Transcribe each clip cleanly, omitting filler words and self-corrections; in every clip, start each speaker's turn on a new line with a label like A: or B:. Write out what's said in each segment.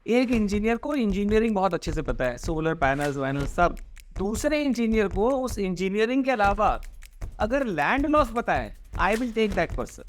A: एक इंजीनियर को इंजीनियरिंग बहुत अच्छे से पता है, सोलर पैनल्स वैनल सब। दूसरे इंजीनियर को उस इंजीनियरिंग के अलावा अगर लैंड लॉस पता है, I will take that person,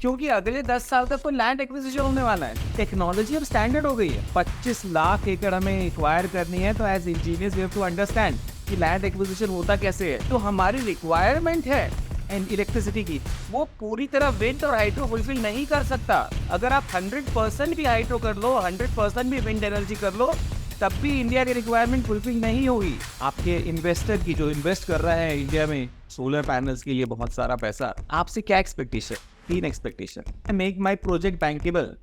A: क्योंकि अगले 10 साल तक तो लैंड एक्विजिशन होने वाला है। टेक्नोलॉजी अब स्टैंडर्ड हो गई है, 25 लाख एकड़ हमें एक्वायर करनी है, तो as engineers we have to understand कि लैंड एक्विजिशन होता कैसे है। तो हमारी रिक्वायरमेंट है एंड इलेक्ट्रिसिटी की, वो पूरी तरह विंड और हाइड्रो फुलफिल नहीं कर सकता। अगर आप 100% भी हाइड्रो कर लो, 100% भी विंड एनर्जी कर लो, तब भी इंडिया की रिक्वायरमेंट फुलफिल नहीं होगी। आपके इन्वेस्टर की, जो इन्वेस्ट कर रहा है इंडिया में सोलर पैनल्स के लिए बहुत सारा पैसा, आपसे क्या expectation? 3 expectation: make my project bankable,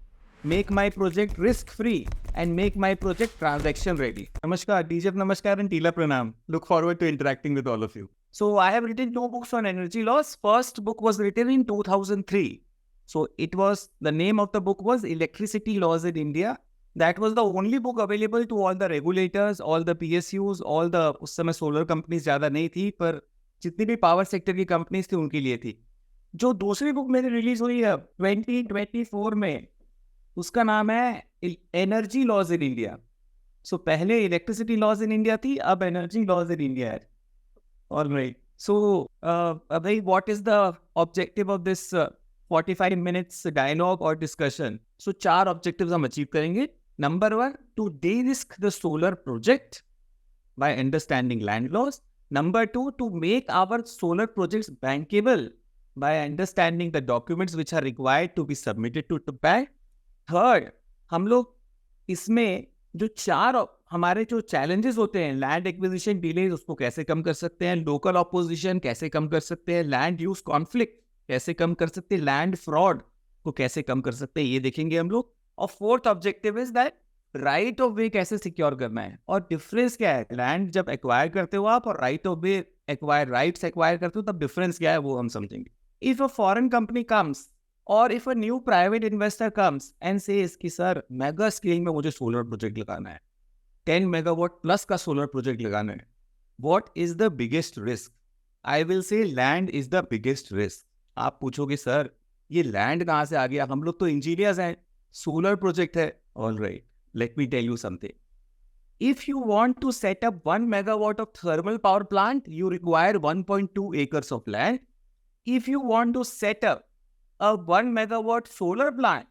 A: make my project risk free, and make my project transaction ready. Namaskar, DJF Namaskar and Tila Pranam. Look forward to interacting with all of you. So I have written 2 books on energy laws. First book was written in 2003. So it was, the name of the book was Electricity Laws in India. That was the only book available to all the regulators, all the PSUs, all the, उस समय solar companies ज़्यादा नहीं थी, पर जितनी भी power sector की companies थी उनके लिए थी। जो दूसरी बुक मेरी रिलीज हुई है 2024 में, उसका नाम है energy laws in India. So पहले इलेक्ट्रिसिटी लॉज इन इंडिया थी, अब एनर्जी लॉज इन इंडिया है। ऑलराइट, सो भाई, what is the objective of this 45 minutes dialogue और डिस्कशन? सो 4 ऑब्जेक्टिव्स हम अचीव करेंगे। Number 1, to derisk the solar project by understanding land laws. Number 2, to make our solar projects bankable by understanding the documents which are required to be submitted to bank. Third, हम लोग इसमें जो 4 हमारे जो challenges होते हैं, land acquisition delays, उसको कैसे कम कर सकते हैं, लोकल ऑपोजिशन कैसे कम कर सकते हैं, लैंड यूज कॉन्फ्लिक्ट कैसे कम कर सकते हैं, लैंड फ्रॉड को कैसे कम कर सकते हैं, ये देखेंगे हम लोग। और fourth objective is that right of वे कैसे सिक्योर करना है, और डिफरेंस क्या है लैंड जब एक्वायर करते हो आप और right of way acquire, rights acquire करते हो, तब डिफरेंस क्या है वो हम समझेंगे। If a foreign company comes और if a new private investor comes and says कि सर मेगा स्केल में मुझे सोलर प्रोजेक्ट लगाना है, 10 मेगावाट प्लस का सोलर प्रोजेक्ट लगाना है, what is the biggest risk? I will say land is the biggest risk. आप पूछोगे सर ये लैंड कहाँ से आ गया, हम लोग तो इंजीनियर्स हैं, सोलर प्रोजेक्ट है। All right, let me tell you something. If you want to set up 1 megawatt of thermal power plant, you require 1.2 acres of land. If you want to set up a 1 megawatt solar plant,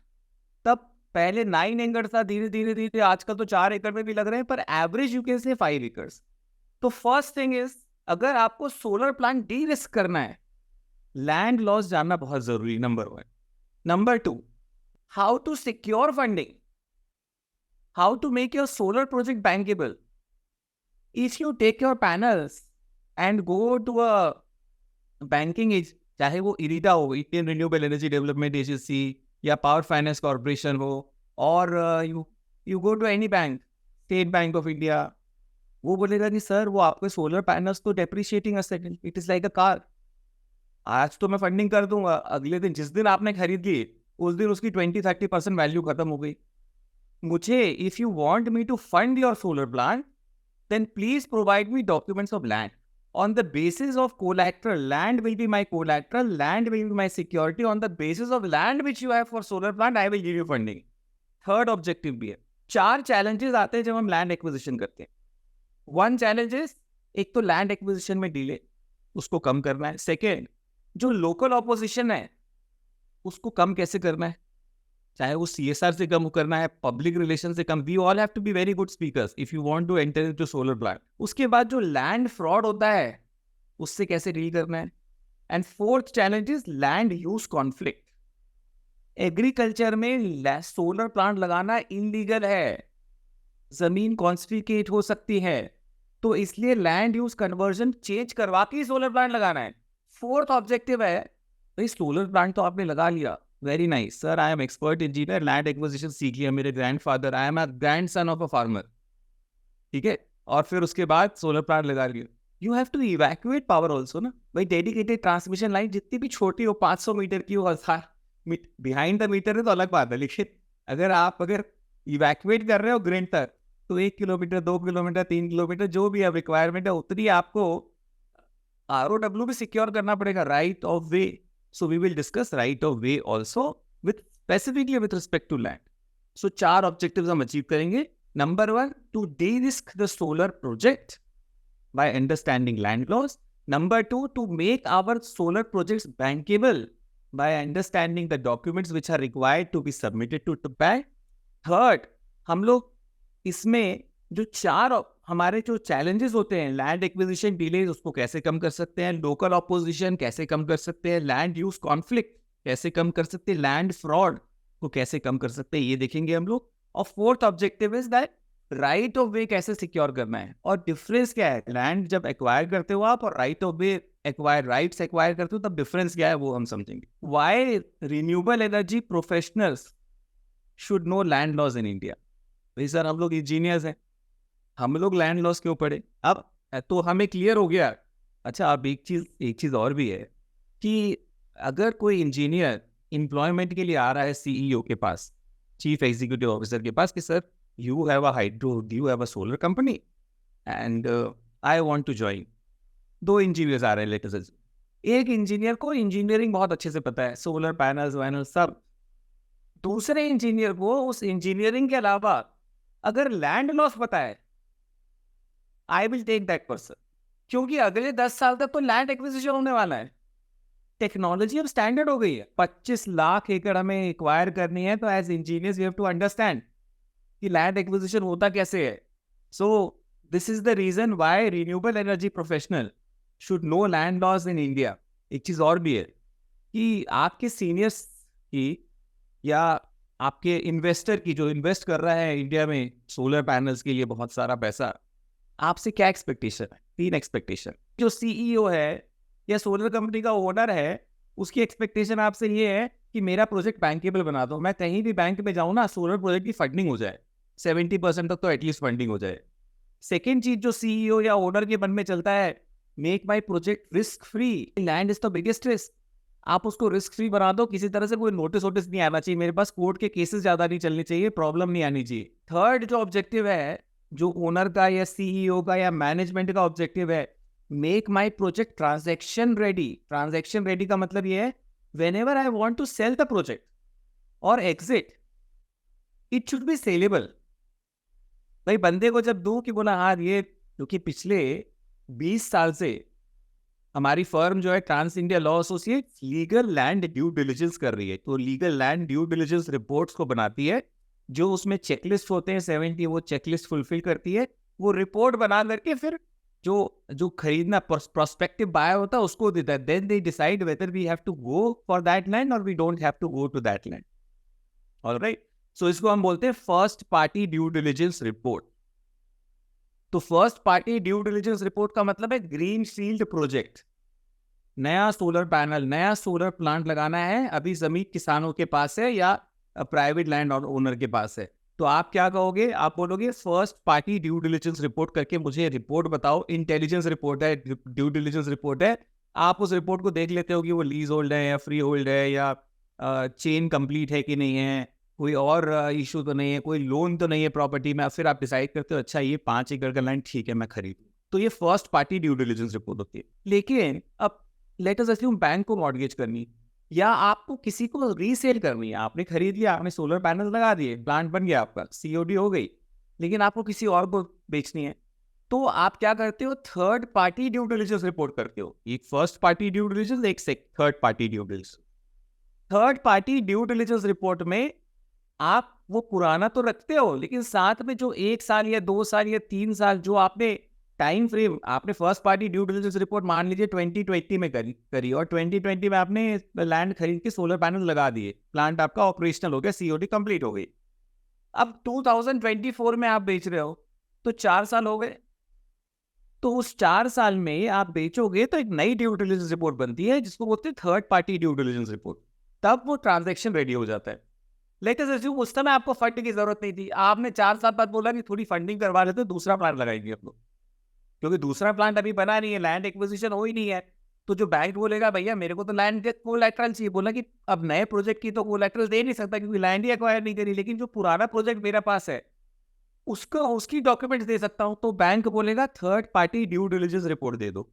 A: तब पहले 9 एकड़ था, धीरे धीरे धीरे आजकल तो 4 एकड़ में भी लग रहे हैं, पर average you can say 5 acres. तो फर्स्ट थिंग इज, अगर आपको सोलर प्लांट डी रिस्क करना है, लैंड लॉस जानना बहुत जरूरी, number 1। Number 2, how to secure funding, how to make your solar project bankable. If you take your panels and go to a banking age, चाहे वो इरिडा हो, Indian renewable energy development agency, या power finance corporation हो, और you go to any bank, state bank of India, वो बोलेगा कि sir वो आपके सोलर पैनल्स तो depreciating asset, it is like a car. आज तो मैं फंडिंग कर दूंगा, अगले दिन जिस दिन आपने खरीद ली उस दिन उसकी 20-30% वैल्यू खत्म हो गई। मुझे, if you want me to fund your solar plant, then please provide me documents of land. On the basis of collateral, land will be my collateral, land will be my security. On the basis of land which you have for solar plant, I will give you funding. Third objective भी है। 4 challenges आते हैं जब हम land acquisition करते हैं। One challenge is, एक तो land acquisition में delay, उसको कम करना है। Second, जो local opposition है उसको कम कैसे करना है, चाहे वो CSR से कम करना है, पब्लिक रिलेशन से कम। We all have to be very good speakers if you want to enter into solar plant. उसके बाद जो लैंड फ्रॉड होता है उससे कैसे डील करना है। And fourth challenge is land use conflict. Agriculture में सोलर प्लांट लगाना इलीगल है, जमीन कॉन्स्फिकेट हो सकती है, तो इसलिए लैंड यूज कन्वर्जन चेंज करवा के सोलर प्लांट लगाना है। फोर्थ ऑब्जेक्टिव है, भाई सोलर प्लांट तो आपने लगा लिया, very nice sir, I am expert engineer, land acquisition सीख लिया मेरे grandfather, I am a grandson of a farmer, ठीक है, और फिर उसके बाद सोलर प्लांट लगा लिया। You have to evacuate power also ना भाई। डेडिकेटेड ट्रांसमिशन लाइन जितनी भी छोटी हो, 500 मीटर की हो, बिहाइंड द मीटर है तो अलग बात है, लेकिन अगर इवैक्यूएट कर रहे हो ग्रिड तक, तो 1 किलोमीटर, 2 किलोमीटर, 3 किलोमीटर जो भी अब रिक्वायरमेंट है उतनी आपको ROW भी सिक्योर करना पड़ेगा, right of way. So we will discuss right of way also, with specifically with respect to land. So 4 objectives हम अचीव करेंगे. Number 1, to derisk the solar project by understanding land laws. Number 2, to make our solar projects bankable by understanding the documents which are required to be submitted to bank. Third, हम लोग इसमें जो 4 हमारे जो challenges होते हैं, land acquisition delays उसको कैसे कम कर सकते हैं, local opposition कैसे कम कर सकते हैं, land use conflict कैसे कम कर सकते हैं, land fraud को कैसे कम कर सकते हैं, ये देखेंगे हम लोग. और fourth objective is that right of वे कैसे सिक्योर करना है. और डिफरेंस क्या है, लैंड जब एक्वायर करते हो आप और right of way rights acquire करते हो, तब डिफरेंस क्या है वो हम समझेंगे. Why renewable energy professionals should know land laws in India. भाई सर हम लोग इंजीनियर्स हैं, हम लोग लैंड लॉज क्यों पढ़े. अब तो हमें क्लियर हो गया. अच्छा, अब एक चीज और भी है कि अगर कोई इंजीनियर एम्प्लॉयमेंट के लिए आ रहा है सीईओ के पास, चीफ एग्जीक्यूटिव ऑफिसर के पास, कि sir you have you have a solar company and I want to join. 2 engineers आ रहे हैं लेटर. एक इंजीनियर को इंजीनियरिंग बहुत अच्छे से पता है, सोलर पैनल्स वैनल सब. दूसरे इंजीनियर को उस इंजीनियरिंग के अलावा अगर लैंड लॉस पता है, I will take that person. क्योंकि अगले 10 साल तक तो लैंड एक्विजिशन होने वाला है. टेक्नोलॉजी अब स्टैंडर्ड हो गई है. 25 लाख एकड़ हमें एक्वायर करनी है, तो as engineers we have to understand कि लैंड एक्विजिशन होता कैसे है. So this is the reason why renewable energy professional should know land laws in India. एक चीज और भी है कि आपके सीनियर्स की या आपके इन्वेस्टर की, जो इन्वेस्ट कर रहा है इंडिया में सोलर पैनल्स के लिए बहुत सारा पैसा, आपसे क्या एक्सपेक्टेशन है. 3 एक्सपेक्टेशन. जो सीईओ है या सोलर कंपनी का ओनर है, उसकी एक्सपेक्टेशन आपसे ये है कि मेरा प्रोजेक्ट बैंकेबल बना दो. मैं कहीं भी बैंक में जाऊँ ना, सोलर प्रोजेक्ट की फंडिंग हो जाए, 70% तक तो एटलीस्ट फंडिंग हो जाए. सेकेंड चीज जो सीईओ या ओनर के मन में चलता है, make my project risk free. Land is the biggest risk. आप उसको रिस्क फ्री बना दो, किसी तरह से कोई नोटिस नहीं आना चाहिए, मेरे पास कोर्ट के केसेस ज्यादा नहीं चलने चाहिए, प्रॉब्लम नहीं आनी चाहिए. थर्ड जो ऑब्जेक्टिव है, जो ओनर का या सीईओ का या मैनेजमेंट का ऑब्जेक्टिव है, make my project transaction ready. Transaction ready का मतलब ये है, whenever I want to sell the project or exit, it should be saleable. भाई बंदे को जब दूं कि बोला हाँ ये, क्योंकि पिछले 20 साल से हमारी फर्म जो है trans India law associate legal land due diligence कर रही है. तो legal land due diligence reports को बनाती है, जो उसमें चेकलिस्ट होते हैं 70, वो चेकलिस्ट फुलफिल करती है. वो रिपोर्ट बना करके फिर जो खरीदना प्रोस्पेक्टिव बायर होता है उसको देता है. Then they decide whether we have to go for that land और we don't have to go to that land. Alright, so इसको हम बोलते हैं first party due diligence report. तो first party due diligence report का मतलब है green field project. नया सोलर पैनल, नया सोलर प्लांट लगाना है, अभी जमीन किसानों के पास है या प्राइवेट लैंड ओनर के पास है. तो आप क्या कहोगे, आप बोलोगे first party due diligence report करके मुझे रिपोर्ट बताओ. इंटेलिजेंस रिपोर्ट है, ड्यू डिलिजेंस रिपोर्ट है. आप उस रिपोर्ट को देख लेते हो कि वो लीज होल्ड है या फ्री होल्ड है, या चेन कंप्लीट है कि नहीं है, कोई और इशू तो नहीं है, कोई लोन तो नहीं है प्रॉपर्टी में. फिर आप डिसाइड करते हो अच्छा ये 5 एकड़ का लैंड ठीक है मैं खरीदूं. तो ये first party due diligence report होती है. लेकिन अब लेट अस अस्यूम बैंक को मॉर्गेज करनी या आपको किसी को रीसेल करनी है. आपने खरीद लिया, आपने सोलर पैनल लगा दिए, प्लांट बन गया आपका, सीओडी हो गई, लेकिन आपको किसी और को बेचनी है. तो आप क्या करते हो, third party due diligence report करते हो. एक फर्स्ट पार्टी ड्यू डिलिजेंस, एक third party due diligence. Third party due diligence report में आप वो पुराना तो रखते हो, लेकिन साथ में जो 1 साल या 2 साल या 3 साल जो आपने टाइम फ्रेम, आपने first party due diligence report मान लीजिए 2020 में करी और 2020 में आपने लैंड खरीद के सोलर पैनल लगा दिए, प्लांट आपका ऑपरेशनल हो गया, सीओडी कंप्लीट हो गई. अब 2024 में आप बेच रहे हो तो 4 साल हो गए. तो उस 4 साल में आप बेचोगे तो एक नई ड्यू डिलिजेंस रिपोर्ट बनती है जिसको बोलते हैं third party due diligence report. तब वो ट्रांजैक्शन रेडी हो जाता है. लेकिन उस समय आपको फंड की जरूरत नहीं थी, आपने 4 साल बाद बोला कि थोड़ी फंडिंग करवा लेते, दूसरा प्लांट लगाएंगे हम लोग, क्योंकि दूसरा प्लांट अभी बना नहीं है, लैंड एक्विजिशन हो ही नहीं है. तो जो बैंक बोलेगा भैया मेरे को तो लैंड कोलैटरल चाहिए, बोला कि अब नए प्रोजेक्ट की तो कोलैटरल दे नहीं सकता क्योंकि लैंड ही एक्वायर नहीं करी, लेकिन जो पुराना प्रोजेक्ट मेरे पास है उसकी डॉक्यूमेंट्स दे सकता हूं. तो बैंक बोलेगा third party due diligence report दे दो.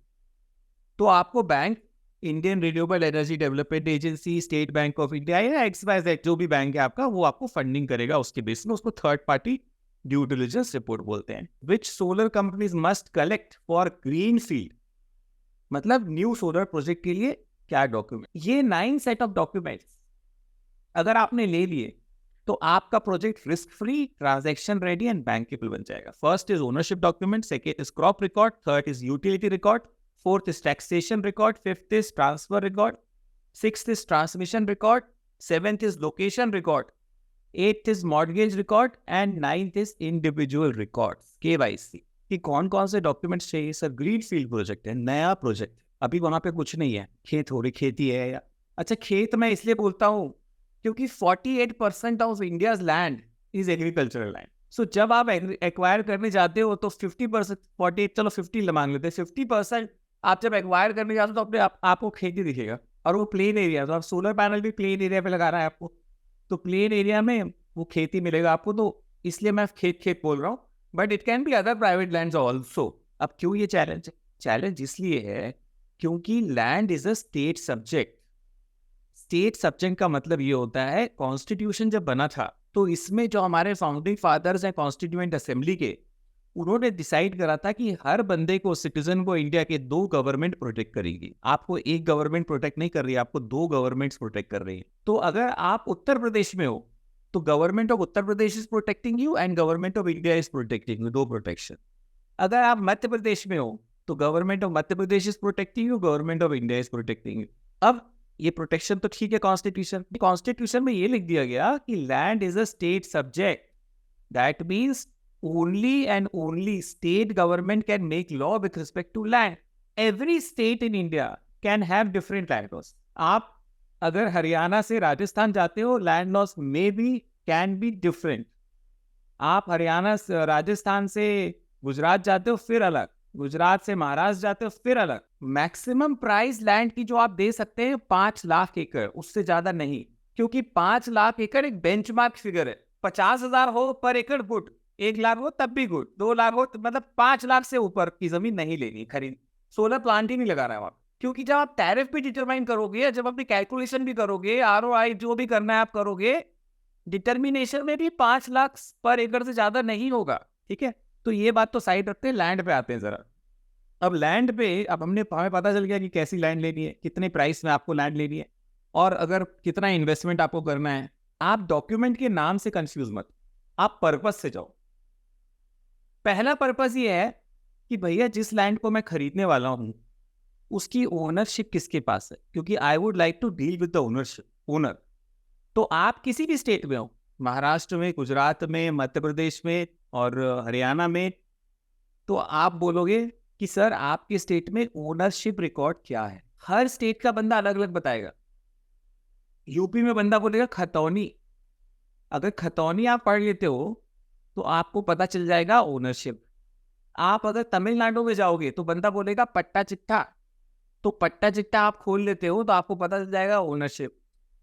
A: तो आपको bank Indian renewable energy development agency, State bank of India या XYZ जो भी बैंक है आपका, वो आपको फंडिंग करेगा उसके बेस में। उसको third party due diligence report बोलते हैं। Which solar companies must collect for green field, मतलब न्यू सोलर प्रोजेक्ट के लिए क्या डॉक्यूमेंट। ये 9 सेट ऑफ डॉक्यूमेंट्स अगर आपने ले लिए तो आपका project risk free, transaction ready and bankable बन जाएगा। First is ownership document, second is crop record, third is utility record, fourth is taxation record, fifth is transfer record, sixth is transmission record, seventh is location record, eighth is mortgage record and ninth is individual record, KYC। कि कौन कौन से documents चाहिए? Sir green field project है, नया project, अभी वहां पे कुछ नहीं है, खेत हो रही खेती है या अच्छा खेत मैं इसलिए बोलता हूँ क्योंकि 48% of India's land is agricultural land. So जब आप एक्वायर करने जाते हो तो 50%, 48 चलो 50 मान लेते हैं, 50% आप जब एक्वायर करने जाते हो तो अपने आपको खेती दिखेगा, और वो प्लेन एरिया, तो आप सोलर पैनल भी प्लेन एरिया पे लगा रहा है आपको, तो प्लेन एरिया में वो खेती मिलेगा आपको। तो इसलिए मैं खेत बोल रहा हूँ, but it can be other private land also. अब क्यों ये चैलेंज? चैलेंज इसलिए है क्योंकि land is a state subject. State subject का मतलब ये होता है, कॉन्स्टिट्यूशन जब बना था तो इसमें जो हमारे फाउंडिंग फादर्स हैं कॉन्स्टिट्यूएंट असेंबली के, उन्होंने डिसाइड करा था कि हर बंदे को, सिटीजन को इंडिया के 2 गवर्नमेंट प्रोटेक्ट करेगी। आपको एक गवर्नमेंट प्रोटेक्ट नहीं कर रही, आपको 2 गवर्नमेंट्स प्रोटेक्ट कर रही है। तो अगर आप उत्तर प्रदेश में हो तो government of Uttar Pradesh is protecting you and government of India is protecting you, 2 protection. अगर आप मध्य प्रदेश में हो तो government of Madhya Pradesh is protecting you, government of India is protecting you. अब ये प्रोटेक्शन तो ठीक है, कॉन्स्टिट्यूशन में ये लिख दिया गया कि land is a state subject, that means only and only state government can make law with respect to land. Every state in India can have different land laws. आप अगर हरियाणा से राजस्थान जाते हो, लैंड लॉज में भी कैन बी डिफरेंट। आप हरियाणा से राजस्थान से गुजरात जाते हो फिर अलग, गुजरात से महाराष्ट्र जाते हो फिर अलग। मैक्सिमम प्राइस लैंड की जो आप दे सकते हैं 5 लाख एकड़, उससे ज्यादा नहीं, क्योंकि 5 लाख एकड़ एक बेंचमार्क फिगर है। 50,000 हो पर एकड़ गुड, 1 लाख हो तब भी गुड, 2 लाख हो मतलब 5 लाख से ऊपर की जमीन नहीं लेनी खरीद। सोलर प्लांट ही नहीं लगा रहा है वहां, क्योंकि जब आप टैरिफ भी डिटरमाइन करोगे, जब अपनी कैलकुलेशन भी करोगे, ROI जो भी करना है आप करोगे, डिटर्मिनेशन में भी 5 लाख पर एकड़ से ज्यादा नहीं होगा। ठीक है, तो ये बात तो साइड रखते हैं, लैंड पे आते हैं जरा। अब लैंड पे हमें पता चल गया कि कैसी लैंड लेनी है, कितने प्राइस में आपको लैंड लेनी है, और अगर कितना इन्वेस्टमेंट आपको करना है। आप डॉक्यूमेंट के नाम से कंफ्यूज मत, आप पर्पस से जाओ। पहला पर्पस ये है कि भैया जिस लैंड को मैं खरीदने वाला हूं उसकी ओनरशिप किसके पास है, क्योंकि I would like to deal with the owner. तो आप किसी भी स्टेट में हो, महाराष्ट्र में, गुजरात में, मध्य प्रदेश में और हरियाणा में, तो आप बोलोगे कि सर आपके स्टेट में ओनरशिप रिकॉर्ड क्या है। हर स्टेट का बंदा अलग अलग बताएगा। यूपी में बंदा बोलेगा खतौनी, अगर खतौनी आप पढ़ लेते हो तो आपको पता चल जाएगा ओनरशिप। आप अगर तमिलनाडु में जाओगे तो बंदा बोलेगा पट्टा चिट्ठा, तो पट्टा चिट्ठा आप खोल लेते हो तो आपको पता चल जाएगा ओनरशिप।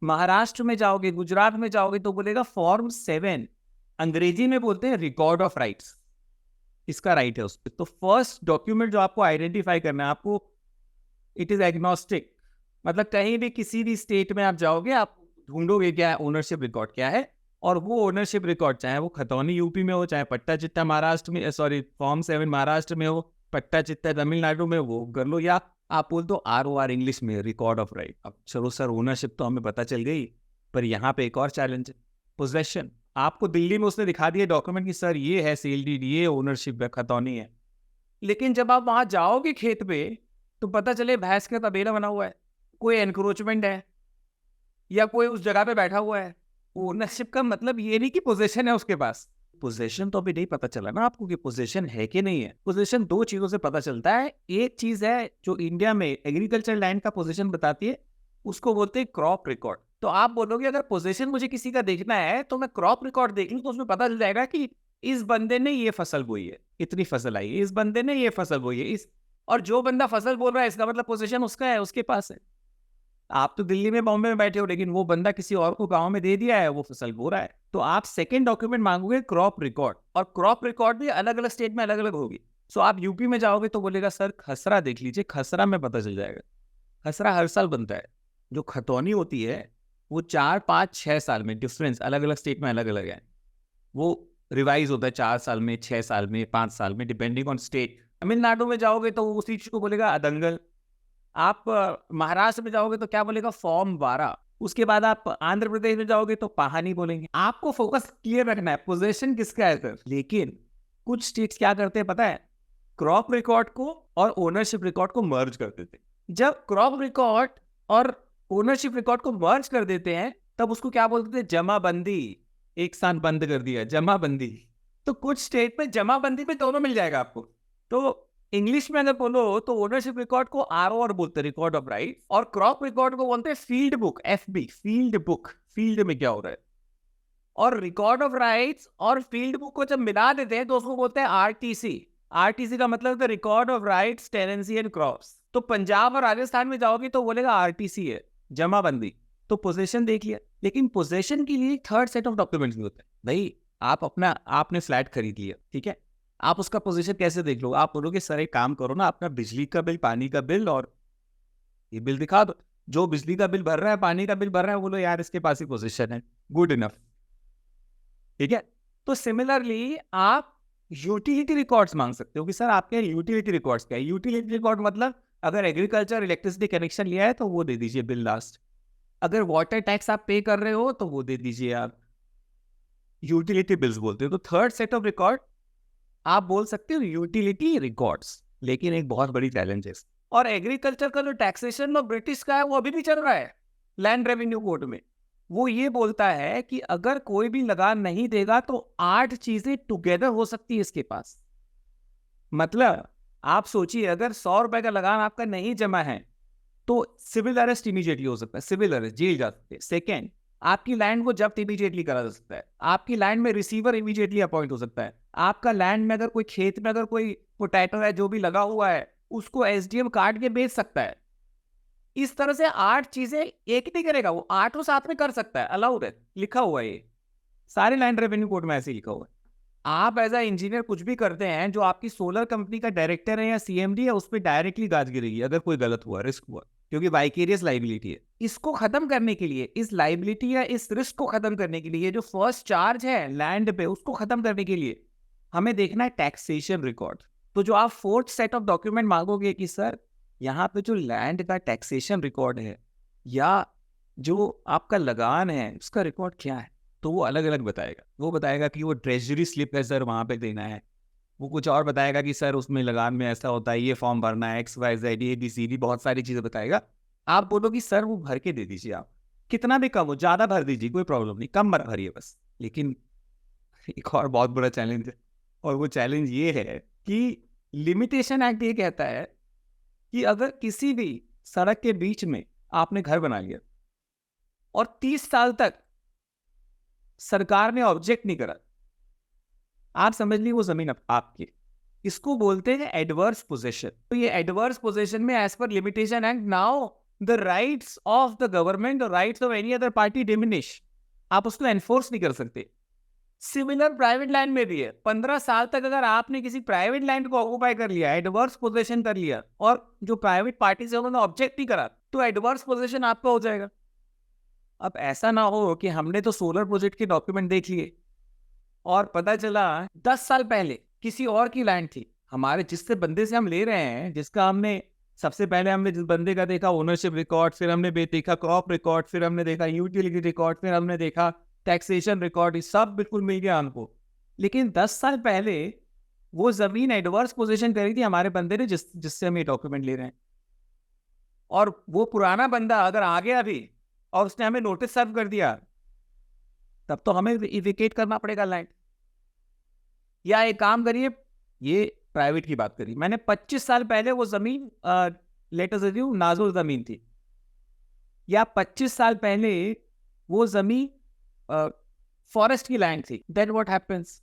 A: महाराष्ट्र में जाओगे, गुजरात में जाओगे तो बोलेगा फॉर्म 7, अंग्रेजी में बोलते हैं रिकॉर्ड ऑफ राइट्स, इसका राइट है उस पर। तो फर्स्ट डॉक्यूमेंट जो आपको आइडेंटिफाई करना है, आपको इट इज एग्नोस्टिक, मतलब कहीं भी किसी भी स्टेट में आप जाओगे आप ढूंढोगे क्या है ओनरशिप रिकॉर्ड क्या है, और वो ओनरशिप रिकॉर्ड चाहे वो खतौनी यूपी में हो, चाहे पट्टा चिट्टा महाराष्ट्र में, सॉरी फॉर्म 7 महाराष्ट्र में हो, पट्टा चिट्टा तमिलनाडु में, वो कर लो, या आप बोल दो ROR इंग्लिश में, रिकॉर्ड ऑफ राइट। अब चलो सर ओनरशिप तो हमें पता चल गई, पर यहाँ पे एक और चैलेंज है, पोजेशन। आपको दिल्ली में उसने दिखा दिया डॉक्यूमेंट कि सर ये है सेल डीड, ये ओनरशिप है, खतौनी है, लेकिन जब आप वहां जाओगे खेत पे तो पता चले भैंस का तबेला बना हुआ है, कोई एनक्रोचमेंट है, या कोई उस जगह पे बैठा हुआ है। ओनरशिप का मतलब ये नहीं कि पोजीशन है उसके पास, पोजीशन तो अभी नहीं पता चला ना आपको कि पोजीशन है कि नहीं है। पोजीशन 2 चीजों से पता चलता है। एक चीज है जो इंडिया में एग्रीकल्चर लैंड का पोजीशन बताती है, उसको बोलते हैं क्रॉप रिकॉर्ड। तो आप बोलोगे अगर पोजीशन मुझे किसी का देखना है तो मैं क्रॉप रिकॉर्ड देख लूं, तो उसमें पता चल जाएगा कि इस बंदे ने ये फसल बोई है, इतनी फसल आई है, इस बंदे ने ये फसल बोई है, इस, और जो बंदा फसल बोल रहा है इसका मतलब पोजीशन उसका है, उसके पास है। आप तो दिल्ली में, बॉम्बे में बैठे हो, लेकिन वो बंदा किसी और को गांव में दे दिया है, वो फसल बो रहा है। तो आप सेकंड डॉक्यूमेंट मांगोगे क्रॉप रिकॉर्ड, और क्रॉप रिकॉर्ड भी अलग अलग स्टेट में अलग अलग होगी। सो आप यूपी में जाओगे तो बोलेगा सर खसरा देख लीजिए, खसरा में पता चल जाएगा। खसरा हर साल बनता है, जो खतौनी होती है वो 4, 5, 6 साल में, डिफरेंस अलग अलग स्टेट में अलग अलग है, वो रिवाइज होता है 4 साल में, 6 साल में, 5 साल में, डिपेंडिंग ऑन स्टेट। तमिलनाडु में जाओगे तो वो उसी चीज को बोलेगा अदंगल। आप महाराष्ट्र में जाओगे तो क्या बोलेगा, फॉर्म 12। उसके बाद आप आंध्र प्रदेश में जाओगे तो पहानी बोलेंगे। आपको फोकस क्लियर रखना है पोजीशन किसका है सर। लेकिन कुछ स्टेट्स क्या करते हैं पता है, क्रॉप रिकॉर्ड को और ओनरशिप रिकॉर्ड को मर्ज कर देते हैं। जब क्रॉप रिकॉर्ड और ओनरशिप रिकॉर्ड को मर्ज कर देते हैं तब उसको क्या बोलते थे, जमाबंदी। एक साथ बंद कर दिया, जमाबंदी। तो कुछ स्टेट में जमाबंदी में दोनों मिल जाएगा आपको। तो इंग्लिश में अगर बोलो तो ओनरशिप रिकॉर्ड को आरओआर बोलते हैं, रिकॉर्ड ऑफ राइट, और क्रॉप रिकॉर्ड को बोलते हैं field book, FB, field book, field में क्या हो रहा है। और रिकॉर्ड ऑफ राइट्स और फील्ड बुक को जब मिला देते हैं तो उसको बोलते हैं आरटीसी। आरटीसी का मतलब है record of rights, tenancy and crops. तो पंजाब और राजस्थान में जाओगे तो बोलेगा आरटीसी है, जमाबंदी। तो पोजीशन देख लिया। लेकिन पोजीशन के लिए थर्ड सेट ऑफ डॉक्यूमेंट्स भी होते हैं। भाई आपने फ्लैट खरीद लिया, ठीक है, आप उसका पोजीशन कैसे देख लो, आप बोलोगे सर एक काम करो ना, अपना बिजली का बिल, पानी का बिल और ये बिल दिखा दो। जो बिजली का बिल भर रहा है, पानी का बिल भर रहा है, बोलो यार इसके पास ही पोजीशन है, गुड इनफ, ठीक है। तो सिमिलरली आप यूटिलिटी रिकॉर्ड्स मांग सकते हो कि सर आपके यूटिलिटी रिकॉर्ड्स क्या है। यूटिलिटी रिकॉर्ड मतलब अगर एग्रीकल्चर इलेक्ट्रिसिटी कनेक्शन लिया है तो वो दे दीजिए बिल लास्ट। अगर वाटर टैक्स आप पे कर रहे हो तो वो दे दीजिए आप, यूटिलिटी बिल्स बोलते हो। तो थर्ड सेट ऑफ रिकॉर्ड आप बोल सकते हो यूटिलिटी रिकॉर्ड्स। लेकिन एक बहुत बड़ी चैलेंज है, और एग्रीकल्चर का जो टैक्सेशन और ब्रिटिश का है वो अभी भी चल रहा है लैंड रेवेन्यू कोड में। वो ये बोलता है कि अगर कोई भी लगान नहीं देगा तो 8 चीजें टुगेदर हो सकती है इसके पास। मतलब आप सोचिए, अगर 100 रुपए का लगान आपका नहीं जमा है तो सिविल अरेस्ट इमीडिएटली हो सकता है, सिविल अरेस्ट, जेल जा सकते हैं। सेकेंड, आपकी लैंड को जब्त इमीडिएटली करा जा सकता है, आपकी लैंड में रिसीवर इमीडिएटली अपॉइंट हो सकता है, आपका लैंड में अगर कोई खेत में अगर कोई पोटैटो है जो भी लगा हुआ है उसको एसडीएम काट के बेच सकता है। इस तरह से 8 चीजें एक नहीं करेगा, वो 8 साथ में कर सकता है, अलाउड है, लिखा हुआ है, ये सारे लैंड रेवेन्यू कोड में ऐसे लिखा हुआ है। आप एज अ इंजीनियर कुछ भी करते हैं, जो आपकी सोलर कंपनी का डायरेक्टर है या सीएमडी है उस पर डायरेक्टली गाज गिरेगी अगर कोई गलत हुआ, रिस्क हुआ, क्योंकि वाइकेरियस लाइबिलिटी है। इसको खत्म करने के लिए, इस लाइबिलिटी या इस रिस्क को खत्म करने के लिए, जो फर्स्ट चार्ज है लैंड पे उसको खत्म करने के लिए हमें देखना है टैक्सेशन रिकॉर्ड। तो जो आप फोर्थ सेट ऑफ डॉक्यूमेंट मांगोगे कि सर यहाँ पे जो लैंड का टैक्सेशन रिकॉर्ड है या जो आपका लगान है उसका रिकॉर्ड क्या है, तो वो अलग अलग बताएगा। वो बताएगा कि वो ट्रेजरी स्लिप है सर वहाँ पे देना है, वो कुछ और बताएगा कि सर उसमें लगान में ऐसा होता है, ये फॉर्म भरना है, XYZ ABCD बहुत सारी चीज़ें बताएगा। आप बोलो कि सर वो भर के दे दीजिए, आप कितना भी कम हो, ज़्यादा भर दीजिए, कोई प्रॉब्लम नहीं, कम मत भरिए बस। लेकिन एक और बहुत बड़ा चैलेंज है, और वो चैलेंज ये है कि लिमिटेशन एक्ट ये कहता है कि अगर किसी भी सड़क के बीच में आपने घर बना लिया और 30 साल तक सरकार ने ऑब्जेक्ट नहीं करा, आप समझ ली वो जमीन आपकी, इसको बोलते हैं एडवर्स पोजेशन। तो ये एडवर्स पोजेशन में एज पर limitation act now the rights of the government और rights of any other party diminish, आप उसको एनफोर्स नहीं कर सकते। सिमिलर प्राइवेट लैंड में भी है, 15 साल तक अगर आपने किसी प्राइवेट लैंड को ऑक्यूपाई कर लिया, एडवर्स पोजेशन कर लिया, और जो प्राइवेट पार्टी से उन्होंने ऑब्जेक्ट नहीं करा, तो एडवर्स पोजेशन आपका हो जाएगा। अब ऐसा ना हो कि हमने तो सोलर प्रोजेक्ट के डॉक्यूमेंट देख लिए और पता चला 10 साल पहले किसी और की लैंड थी, हमारे जिससे बंदे से हम ले रहे हैं, जिसका हमने सबसे पहले हमने जिस बंदे का देखा ओनरशिप रिकॉर्ड, फिर हमने देखा क्रॉप रिकॉर्ड, फिर हमने देखा यूटिलिटी रिकॉर्ड, फिर हमने देखा टैक्सेशन रिकॉर्ड, सब बिल्कुल मिल गया हमको। लेकिन 10 साल पहले वो जमीन एडवर्स पोजीशन करी थी हमारे बंदे ने जिससे हम ये डॉक्यूमेंट ले रहे हैं, और वो पुराना बंदा अगर आ गया अभी और उसने हमें नोटिस सर्व कर दिया, तब तो हमें इविकेट करना पड़ेगा लैंड। या एक काम करिए, ये प्राइवेट की बात करी मैंने, 25 साल पहले वो जमीन लेटर से नाजुल जमीन थी, या 25 साल पहले वो जमीन फॉरेस्ट की लैंड थी, then what happens,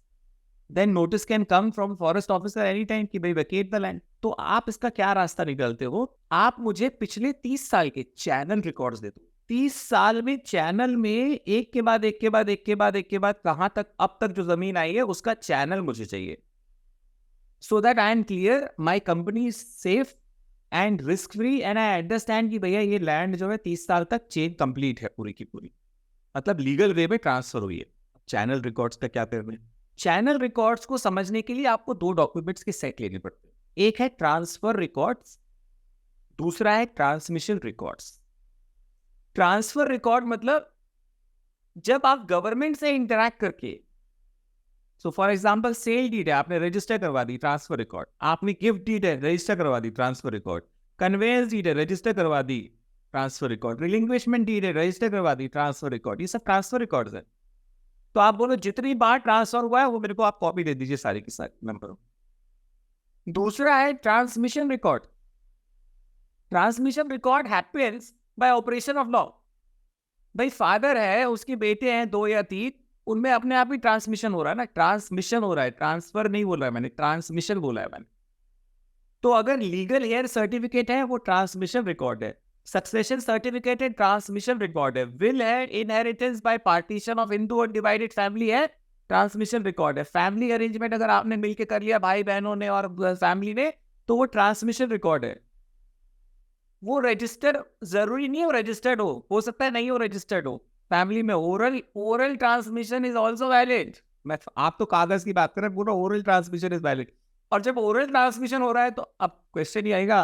A: then notice can come from forest officer any time कि भाई वेकेट द लैंड। तो आप इसका क्या रास्ता निकालते हो, आप मुझे पिछले 30 साल के चैनल रिकॉर्ड्स दे दो। 30 साल में चैनल में एक के बाद एक के बाद एक के बाद एक के बाद कहां तक अब तक जो जमीन आई है उसका चैनल मुझे चाहिए, so that I am clear, my company is safe and risk free, and I understand कि भैया ये लैंड जो है 30 साल तक चेन कंप्लीट है पूरी की पूरी, मतलब लीगल वे में ट्रांसफर हुई है। चैनल रिकॉर्ड्स का क्या करना है? चैनल रिकॉर्ड्स को समझने के लिए आपको दो डॉक्यूमेंट्स के सेट लेने पड़ते हैं, एक है ट्रांसफर रिकॉर्ड्स, दूसरा है ट्रांसमिशन रिकॉर्ड्स। ट्रांसफर रिकॉर्ड मतलब जब आप गवर्नमेंट से इंटरैक्ट करके, so for example sale deed है, आपने रजिस्टर करवा दी, ट्रांसफर रिकॉर्ड। आपने गिफ्ट डीड है, रजिस्टर करवा दी, ट्रांसफर रिकॉर्ड। कन्वेंस डीड है, रजिस्टर करवा दी, ट्रांसफर रिकॉर्ड। रिलिंक्विशमेंट डीड है, रजिस्टर करवा दी, ट्रांसफर रिकॉर्ड। ये सब ट्रांसफर रिकॉर्ड्स है। तो आप बोलो जितनी बार ट्रांसफर हुआ है वो मेरे को आप कॉपी दे दीजिए सारी की सारी नंबर। दूसरा है transmission record. Transmission record happens bye operation of law. भाई फादर है, उसके बेटे हैं 2 या 3, उनमें अपने आप ही ट्रांसमिशन हो रहा है ना, ट्रांसमिशन हो रहा है, ट्रांसफर नहीं बोला है मैंने, ट्रांसमिशन बोला है मैंने। तो अगर लीगल हेयर सर्टिफिकेट है वो ट्रांसमिशन रिकॉर्ड है, सक्सेशन सर्टिफिकेट है ट्रांसमिशन रिकॉर्ड है, विल है, inheritance by partition of Hindu undivided family है, ट्रांसमिशन रिकॉर्ड है। फैमिली अरेंजमेंट अगर आपने मिलकर कर लिया भाई बहनों ने और फैमिली ने, तो वो ट्रांसमिशन रिकॉर्ड है। वो रजिस्टर जरूरी नहीं हो रजिस्टर्ड हो सकता है नहीं हो रजिस्टर्ड हो। फैमिली में oral oral transmission is also valid. मैं आप तो कागज की बात कर रहे हैं, पूरा ओरल ट्रांसमिशन इज वैलिड। और जब ओरल ट्रांसमिशन हो रहा है तो अब क्वेश्चन ही आएगा,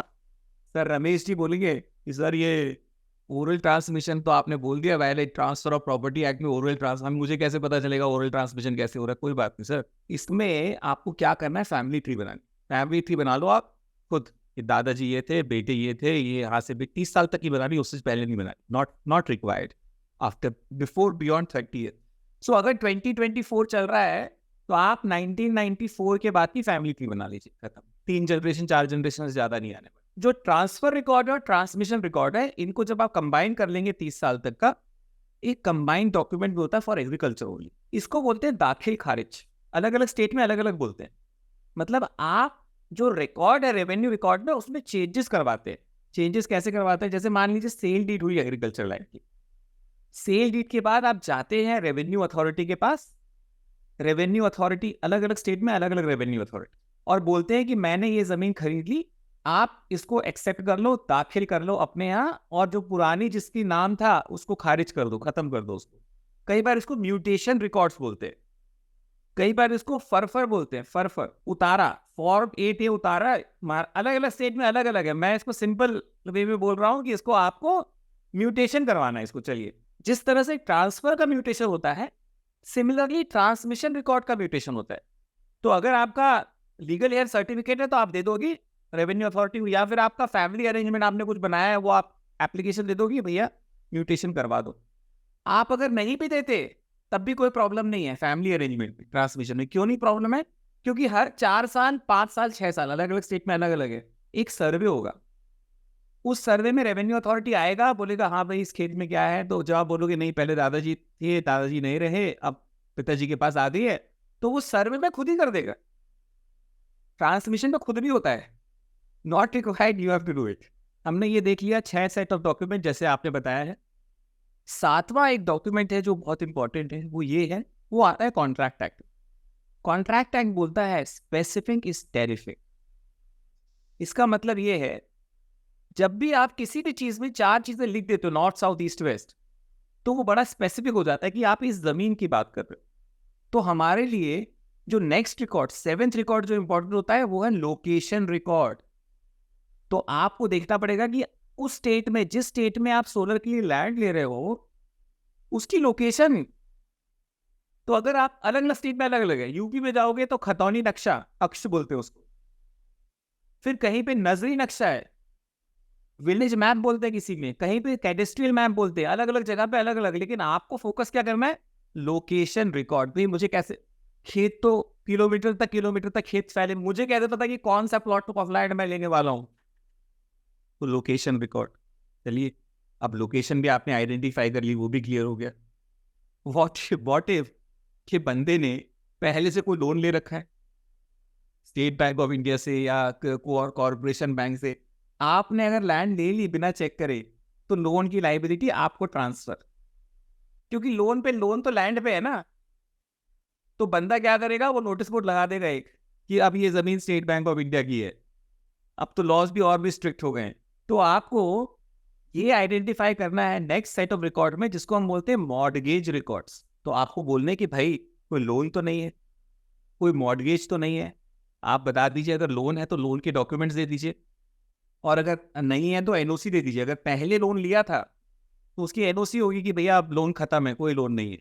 A: सर रमेश जी बोलेंगे कि सर ये ओरल ट्रांसमिशन तो आपने बोल दिया valid, transfer of property act में ओरल ट्रांसमिशन, मुझे कैसे पता चलेगा ओरल ट्रांसमिशन कैसे हो रहा है? कोई बात नहीं सर, इसमें आपको क्या करना है, फैमिली ट्री बनानी। फैमिली ट्री बना लो आप खुद, कि दादाजी ये थे, बेटे ये थे, ये यहाँ से भी 30 साल तक ही बनानी, उससे पहले नहीं बनानी, not required after before beyond 30 year. So अगर 2024 चल रहा है तो आप 1994 के बाद की फैमिली ट्री बना लीजिए, खत्म। 3 जनरेशन 4 जनरेशन से ज्यादा नहीं आने वाले। जो ट्रांसफर रिकॉर्ड है और ट्रांसमिशन रिकॉर्ड है, इनको जब आप कंबाइन कर लेंगे 30 साल तक का, एक कंबाइंड डॉक्यूमेंट भी होता है फॉर एग्रीकल्चर ओनली। इसको बोलते हैं दाखिल खारिज, अलग अलग स्टेट में अलग अलग बोलते हैं। मतलब आप जो रिकॉर्ड है रेवेन्यू रिकॉर्ड में, उसमें चेंजेस करवाते हैं। चेंजेस कैसे करवाते हैं? जैसे मान लीजिए सेल डीड हुई एग्रीकल्चर लैंड की, सेल डीड के बाद आप जाते हैं रेवेन्यू अथॉरिटी के पास। रेवेन्यू अथॉरिटी अलग अलग स्टेट में अलग अलग रेवेन्यू अथॉरिटी, और बोलते हैं कि मैंने ये जमीन खरीद ली, आप इसको एक्सेप्ट कर लो, दाखिल कर लो अपने यहाँ, और जो पुरानी जिसकी नाम था उसको खारिज कर दो, खत्म कर दो उसको। कई बार इसको म्यूटेशन रिकॉर्ड्स बोलते हैं, कई बार इसको फरफर बोलते हैं, फरफर उतारा, फॉर्म 8 उतारा। अलग अलग स्टेट में अलग अलग है, मैं इसको सिंपल वे में बोल रहा हूँ कि इसको आपको म्यूटेशन करवाना है इसको। चलिए, जिस तरह से ट्रांसफर का म्यूटेशन होता है, सिमिलरली ट्रांसमिशन रिकॉर्ड का म्यूटेशन होता है। तो अगर आपका लीगल हेयर सर्टिफिकेट है तो आप दे दोगी रेवेन्यू अथॉरिटी को, या फिर आपका फैमिली अरेंजमेंट आपने कुछ बनाया है वो आप एप्लीकेशन दे दोगी, भैया म्यूटेशन करवा दो। आप अगर नहीं भी देते तब भी कोई प्रॉब्लम नहीं है फैमिली अरेंजमेंट में, ट्रांसमिशन में। क्यों नहीं प्रॉब्लम है? क्योंकि हर 4 साल 5 साल 6 साल अलग अलग स्टेट में अलग अलग है, एक सर्वे होगा। उस सर्वे में रेवेन्यू अथॉरिटी आएगा, बोलेगा हाँ भाई इस खेत में क्या है, तो जब आप बोलोगे नहीं पहले दादाजी थे, दादाजी नहीं रहे, अब पिताजी के पास आ गई है, तो वो सर्वे में खुद ही कर देगा। ट्रांसमिशन में खुद भी होता है, not required you have to do it. हमने ये देख लिया 6 सेट ऑफ डॉक्यूमेंट जैसे आपने बताया है। 7वां एक डॉक्यूमेंट है जो बहुत इंपॉर्टेंट है, वो ये है, वो आता है कॉन्ट्रैक्ट एक्ट। कॉन्ट्रैक्ट एक्ट बोलता है स्पेसिफिक इज टेरिफिक। इसका मतलब ये है, जब भी आप किसी भी चीज में 4 चीजें लिख देते हो, नॉर्थ साउथ ईस्ट वेस्ट, तो वो बड़ा स्पेसिफिक हो जाता है कि आप इस जमीन की बात कर रहे हो। तो हमारे लिए जो नेक्स्ट रिकॉर्ड, 7th रिकॉर्ड जो इंपॉर्टेंट होता है, वो है लोकेशन रिकॉर्ड। तो आपको देखना पड़ेगा कि उस स्टेट में, जिस स्टेट में आप सोलर के लिए लैंड ले रहे हो, उसकी लोकेशन। तो अगर आप अलग अलग स्टेट में अलग अलग है, यूपी में जाओगे तो खतौनी नक्शा, अक्ष बोलते हैं उसको, फिर कहीं पे नजरी नक्शा है, विलेज मैप बोलते हैं किसी में, कहीं पे कैडेस्ट्रियल मैप बोलते हैं, अलग अलग जगह पे अलग अलग। लेकिन आपको फोकस क्या करना है? Location record. भाई मुझे कैसे, खेत तो किलोमीटर तक खेत फैले, मुझे कैसे पता कि कौन सा प्लॉट ऑफ लैंड मैं लेने वाला हूं? तो लोकेशन रिकॉर्ड। चलिए, अब लोकेशन भी आपने आइडेंटिफाई कर ली, वो भी क्लियर हो गया। व्हाट इफ कि बंदे ने पहले से कोई लोन ले रखा है स्टेट बैंक ऑफ इंडिया से या कॉर्पोरेशन बैंक से, आपने अगर लैंड ले ली बिना चेक करे, तो लोन की लायबिलिटी आपको ट्रांसफर, क्योंकि लोन तो लैंड पे है ना। तो बंदा क्या करेगा, वो नोटिस बोर्ड लगा देगा एक कि अब ये जमीन स्टेट बैंक ऑफ इंडिया की है। अब तो लॉज भी और भी स्ट्रिक्ट हो गए हैं। तो आपको ये आइडेंटिफाई करना है नेक्स्ट सेट ऑफ रिकॉर्ड में, जिसको हम बोलते हैं मॉर्गेज रिकॉर्ड्स। तो आपको बोलने कि भाई कोई लोन तो नहीं है, कोई मॉर्गेज तो नहीं है, आप बता दीजिए। अगर लोन है तो लोन के डॉक्यूमेंट्स दे दीजिए, और अगर नहीं है तो एनओसी दे दीजिए। अगर पहले लोन लिया था तो उसकी एनओसी होगी कि भैया अब लोन खत्म है, कोई लोन नहीं है।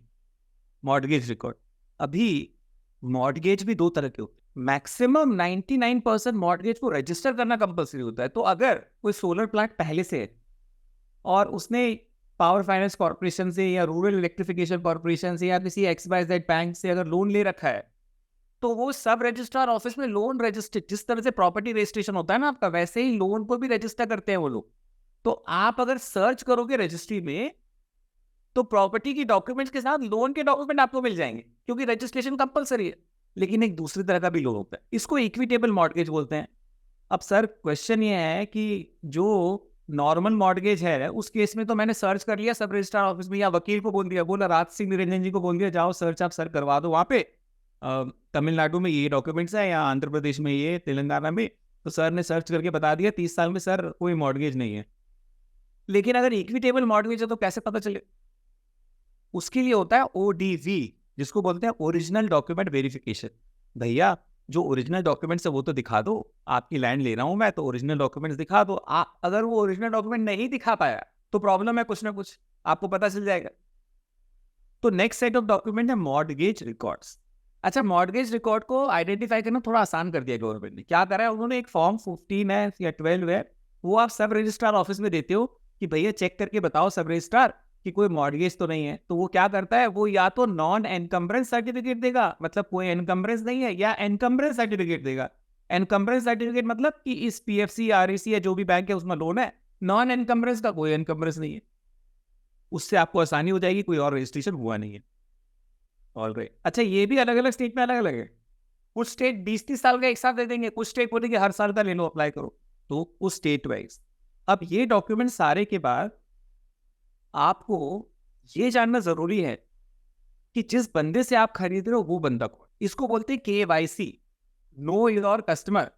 A: Mortgage record. अभी मॉर्गेज भी दो तरह के होते हैं। मैक्सिमम 99% मॉर्गेज को रजिस्टर करना कंपलसरी होता है। तो अगर कोई सोलर प्लांट पहले से है और उसने पावर फाइनेंस कॉर्पोरेशन से या रूरल इलेक्ट्रिफिकेशन कॉर्पोरेशन से या किसी XYZ बैंक से अगर लोन ले रखा है, तो वो सब रजिस्ट्रार ऑफिस में लोन रजिस्टर, जिस तरह से प्रॉपर्टी रजिस्ट्रेशन होता है ना आपका, वैसे ही लोन को भी रजिस्टर करते हैं वो लोग। तो आप अगर सर्च करोगे रजिस्ट्री में, तो प्रॉपर्टी की डॉक्यूमेंट्स के साथ लोन के डॉक्यूमेंट आपको मिल जाएंगे, क्योंकि रजिस्ट्रेशन कंपलसरी है। लेकिन एक दूसरी तरह का भी लोन होता है, इसको इक्विटेबल मॉर्गेज बोलते हैं। अब सर क्वेश्चन ये है कि जो नॉर्मल मॉर्गेज है उस केस में तो मैंने सर्च कर लिया सब रजिस्ट्रार ऑफिस में, या वकील को बोल दिया, बोला राज सिंह निरंजन जी को बोल दिया, जाओ सर्च आप सर करवा दो वहाँ पे, तमिलनाडु में ये डॉक्यूमेंट्स है या आंध्र प्रदेश में ये, तेलंगाना में। तो सर ने सर्च करके बता दिया 30 साल में सर कोई मॉर्गेज नहीं है। लेकिन अगर इक्विटेबल मॉर्गेज है तो कैसे पता चले? उसके लिए होता है ODV, जिसको बोलते हैं ओरिजिनल डॉक्यूमेंट वेरिफिकेशन। भैया जो ओरिजिनल डॉक्यूमेंट्स है वो तो दिखा दो, आपकी लैंड ले रहा हूं मैं तो ओरिजिनल डॉक्यूमेंट्स दिखा दो। अगर वो ओरिजिनल डॉक्यूमेंट नहीं दिखा पाया तो प्रॉब्लम है कुछ ना कुछ, आपको पता चल जाएगा। तो नेक्स्ट सेट ऑफ डॉक्यूमेंट है मॉर्गेज रिकॉर्ड्स। अच्छा, मॉर्गेज रिकॉर्ड को आइडेंटिफाई करना थोड़ा आसान कर दिया गवर्नमेंट ने। क्या करा है उन्होंने, एक फॉर्म 15 है या 12 है, वो आप सब रजिस्ट्रार ऑफिस में देते हो कि भैया चेक करके बताओ सब रजिस्ट्रार कि कोई मॉर्गेज तो नहीं है। तो वो क्या करता है, वो या तो नॉन एनकम्बरेंस सर्टिफिकेट देगा, मतलब कोई एनकम्बरेंस नहीं है, या एनकम्बरेंस सर्टिफिकेट देगा। एनकम्बरेंस सर्टिफिकेट मतलब कि इस PFC REC या जो भी बैंक है उसमें लोन है, नॉन एनकम्बरेंस का कोई एनकम्बरेंस नहीं है। उससे आपको आसानी हो जाएगी, कोई और रजिस्ट्रेशन हुआ नहीं है। ऑलराइट। अच्छा, ये भी अलग अलग स्टेट में अलग अलग है। कुछ स्टेट 20-30 साल का एक साथ दे देंगे, कुछ स्टेट बोलेंगे हर साल का ले लो, अप्लाई करो। तो उस स्टेट वाइज अब ये डॉक्यूमेंट सारे के बाद आपको ये जानना जरूरी है कि जिस बंदे से आप खरीद रहे हो वो बंदा कौन। इसको बोलते हैं KYC, नो योर कस्टमर।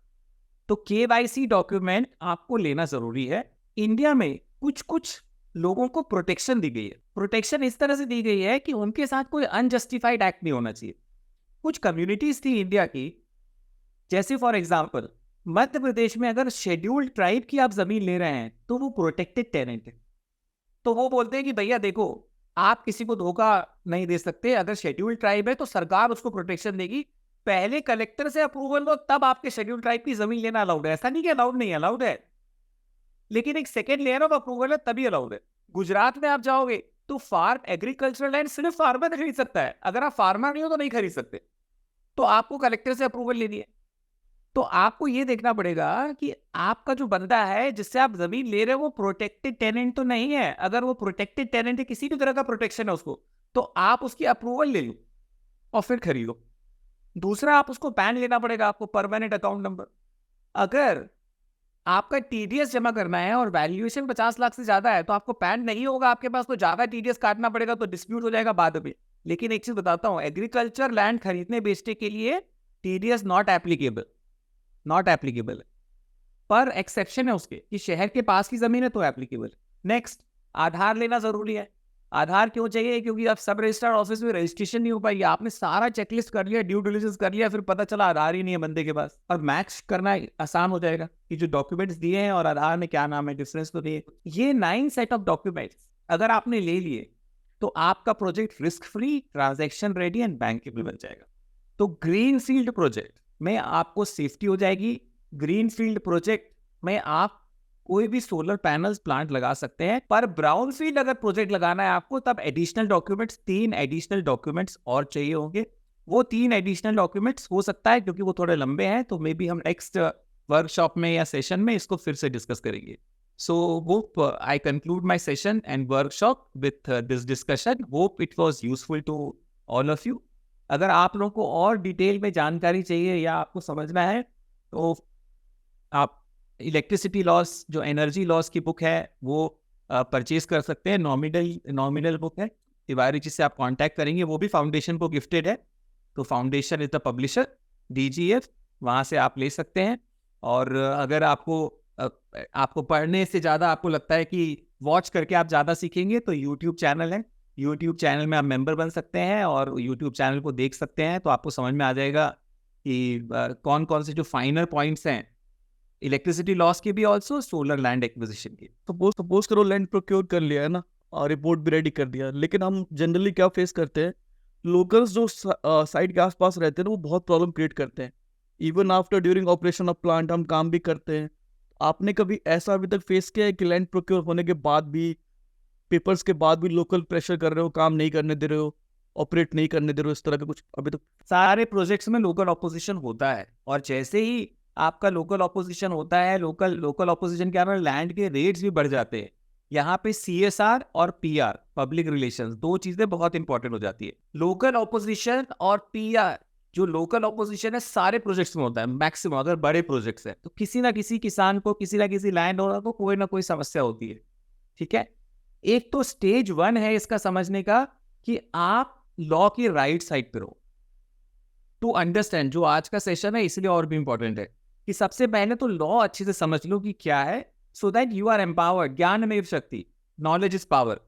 A: तो KYC डॉक्यूमेंट आपको लेना जरूरी है। इंडिया में कुछ कुछ लोगों को प्रोटेक्शन दी गई है। प्रोटेक्शन इस तरह से दी गई है कि उनके साथ कोई अनजस्टिफाइड एक्ट नहीं होना चाहिए। कुछ कम्युनिटीज थी इंडिया की, जैसे फॉर एग्जांपल मध्य प्रदेश में अगर शेड्यूल्ड ट्राइब की आप जमीन ले रहे हैं तो वो प्रोटेक्टेड टेनेंट है। तो वो बोलते हैं कि भैया देखो, आप किसी को धोखा नहीं दे सकते। अगर शेड्यूल्ड ट्राइब है तो सरकार उसको प्रोटेक्शन देगी। पहले कलेक्टर से अप्रूवल लो तब आपके शेड्यूल्ड ट्राइब की जमीन लेना अलाउड है। ऐसा नहीं कि अलाउड नहीं है, अलाउड है, लेकिन एक सेकेंड लेयर ऑफ अप्रूवल है तभी अलाउड है। गुजरात में आप जाओगे तो फार्म एग्रीकल्चरल लैंड सिर्फ फार्मर खरीद सकता है। अगर आप फार्मर नहीं हो तो नहीं खरीद सकते, तो आपको कलेक्टर से अप्रूवल लेनी है। तो आपको ये देखना पड़ेगा कि आपका जो बंदा है जिससे आप जमीन ले रहे हो वो प्रोटेक्टेड टेनेंट तो नहीं है। अगर वो प्रोटेक्टेड टेनेंट है, किसी भी तरह का प्रोटेक्शन है उसको, तो आप उसकी अप्रूवल ले लो और फिर खरीदो। दूसरा, आप उसको पैन लेना पड़ेगा, आपको परमानेंट अकाउंट नंबर। अगर आपका TDS जमा करना है और वैल्यूएशन 50 लाख से ज्यादा है तो आपको पैन नहीं होगा आपके पास, तो ज्यादा TDS काटना पड़ेगा, तो डिस्प्यूट हो जाएगा बाद में। लेकिन एक चीज बताता हूं, एग्रीकल्चर लैंड खरीदने बेचने के लिए TDS not applicable, not applicable. पर एक्सेप्शन है उसके कि शहर के पास की जमीन है तो एप्लीकेबल। नेक्स्ट, आधार लेना जरूरी है। आधार क्यों चाहिए? क्योंकि अब सब रजिस्ट्रार ऑफिस में रजिस्ट्रेशन नहीं हो पाई, आपने सारा चेकलिस्ट कर लिया, ड्यू डिलिजेंस कर लिया, फिर पता चला आधार ही नहीं है बंदे के पास, और मैच करना आसान हो जाएगा कि जो डॉक्यूमेंट्स दिए हैं और आधार में क्या नाम है, डिफरेंस तो नहीं है। ये 9 सेट ऑफ डॉक्यूमेंट्स अगर आपने ले लिए तो आपका project risk free, transaction ready and bankable बन जाएगा। तो ग्रीन फील्ड प्रोजेक्ट में आपको सेफ्टी हो जाएगी। ग्रीन फील्ड प्रोजेक्ट में आप कोई भी सोलर पैनल्स प्लांट लगा सकते हैं। पर ब्राउन फील्ड अगर प्रोजेक्ट लगाना है आपको, तब एडिशनल डॉक्यूमेंट्स, 3 एडिशनल डॉक्यूमेंट्स और चाहिए होंगे। वो 3 एडिशनल डॉक्यूमेंट्स हो सकता है क्योंकि वो थोड़े लंबे हैं, तो मे बी हम नेक्स्ट वर्कशॉप में या सेशन में इसको फिर से डिस्कस करेंगे। So hope I conclude my session and workshop with this discussion. Hope it was useful to all of you. अगर आप लोगों को और डिटेल में जानकारी चाहिए या आपको समझना है तो आप इलेक्ट्रिसिटी लॉस, जो एनर्जी लॉस की बुक है, वो परचेज कर सकते हैं। नॉमिनल बुक है, तिवारी जी से आप कांटेक्ट करेंगे, वो भी फाउंडेशन को गिफ्टेड है। तो foundation is the publisher, DGF, वहाँ से आप ले सकते हैं। और अगर आपको पढ़ने से ज़्यादा आपको लगता है कि वॉच करके आप ज़्यादा सीखेंगे, तो यूट्यूब चैनल है। यूट्यूब चैनल में आप मेंबर बन सकते हैं और यूट्यूब चैनल को देख सकते हैं, तो आपको समझ में आ जाएगा कि कौन कौन से जो फाइनल पॉइंट्स हैं इलेक्ट्रिसिटी लॉस के भी, ऑल्सो सोलर लैंड एक्विजिशन के।
B: सपोज करो लैंड प्रोक्योर कर लिया है ना, और रिपोर्ट भी रेडी कर दिया, लेकिन हम जनरली क्या फेस करते हैं, लोकल्स जो साइट के आसपास रहते हैं ना, वो बहुत प्रॉब्लम क्रिएट करते हैं। Even after during operation of plant हम काम भी करते हैं। आपने कभी ऐसा अभी तक फेस किया है कि लैंड प्रोक्योर होने के बाद भी, पेपर्स के बाद भी लोकल प्रेशर कर रहे हो, काम नहीं करने दे रहे हो, ऑपरेट नहीं करने दे रहे हो, इस तरह का कुछ अभी तक?
A: सारे प्रोजेक्ट्स में लोकल ऑपोजिशन होता है, और जैसे ही आपका लोकल ऑपोजिशन होता है, लोकल ऑपोजिशन के कारण लैंड के रेट्स भी बढ़ जाते हैं। यहाँ पे CSR और PR, पब्लिक रिलेशंस, दो चीजें बहुत इंपॉर्टेंट हो जाती है। लोकल ऑपोजिशन और PR, जो लोकल ऑपोजिशन है सारे प्रोजेक्ट्स में होता है मैक्सिमम, अगर बड़े प्रोजेक्ट्स है तो किसी ना किसी किसान को, किसी ना किसी लैंड ओनर को कोई ना कोई समस्या होती है। ठीक है, एक तो स्टेज 1 है इसका समझने का कि आप लॉ की राइट साइड पे रहो। टू अंडरस्टैंड, जो आज का सेशन है इसलिए और भी इंपॉर्टेंट है कि सबसे पहले तो लॉ अच्छे से समझ लो कि क्या है, so that you are empowered. ज्ञान में शक्ति, नॉलेज इज पावर।